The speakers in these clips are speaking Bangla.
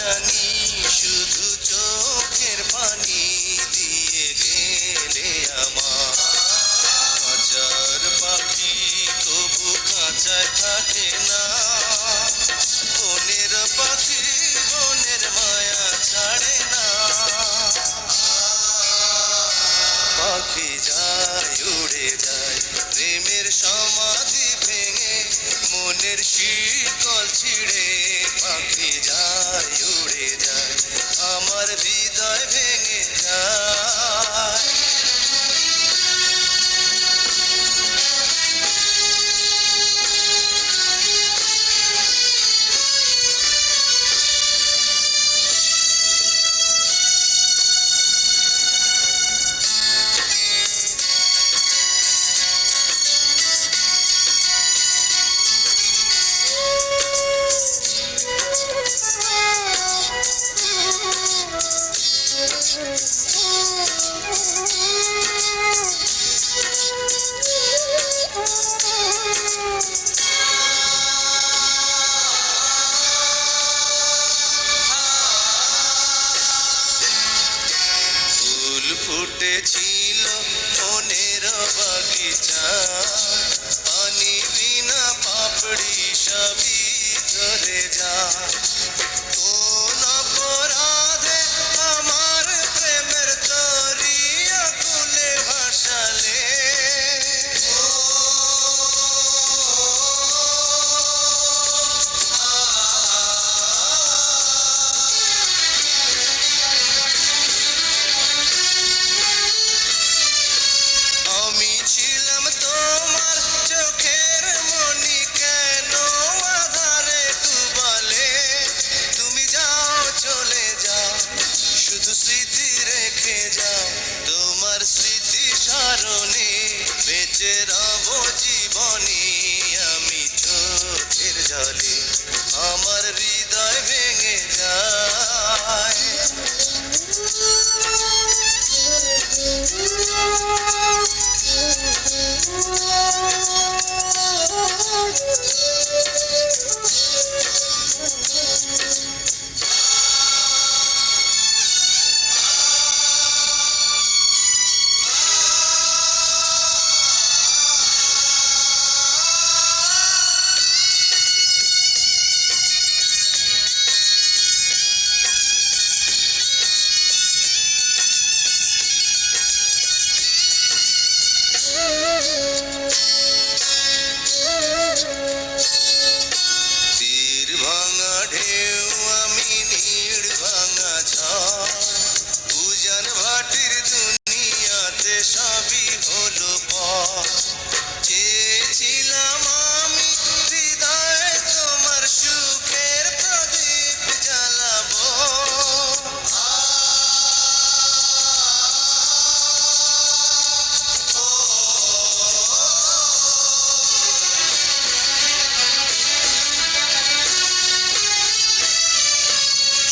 জানি শুধু চোখের পানি দিয়ে গেলে আমার। খাঁচার পাখি তবু খাঁচায় থাকে না, বনের পাখি বনের মায়া ছাড়ে না। পাখি যায় উড়ে যায় প্রেমের সমাধি ভেঙে, মনের শীতল ছিঁড়ে। পাখি যায় উড়ে যায় আমার হৃদয় ভেঙে যায়। ফুটেছিল মনের বাগিচা, পানি বিনা পাপড়ি সবই ঝরে যায়। কোন অপরাধে আমার প্রেমের তরি আকুলে ভাসালে, আমি ছিলাম তোমার চোখের মনি, কেন আধারে ডুবালে? তুমি যাও চলে যাও শুধু স্মৃতি রেখে যাও, তোমার স্মৃতি স্মরণে বেঁচে রব জীবনে। আমি চোখের জলে আমার হৃদয় ভেঙে যায়। তীর ভাঙা ঢেউ আমি নীড় ভাঙা ঝড়, উজান ভাটির দুনিয়াতে সবই হলো পর। চেয়েছিলাম আমি হৃদয়ে তোমার সুখের প্রদীপ জ্বালাবো,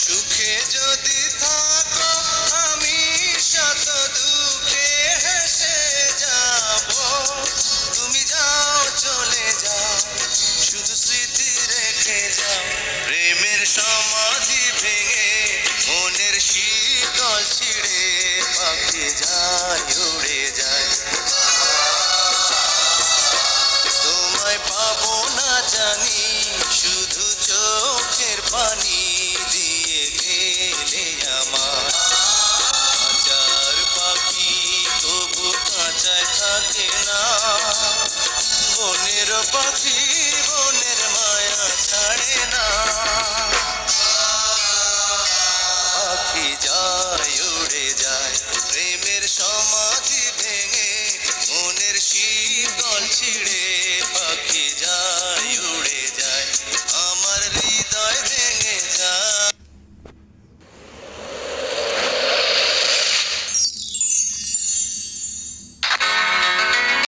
সুখে যদি থাকো আমি শত দুঃখে হেসে যাব। তুমি যাও চলে যাও শুধু স্মৃতি রেখে যাও, প্রেমের সমাধি ভেঙে মনের শীতল ছিঁড়ে। পাখি যায় উড়ে যায় তোমায় পাবো না জানি শুধু চোখের পানি দিয়ে গেলে আমার। খাঁচার পাখি তবু খাঁচায় থাকে না, বনের পাখি বনের মায়া ছাড়ে না। পাখি যায় উড়ে যায় প্রেমের সমাধি ভেঙে, মনের শীতল ছিঁড়ে।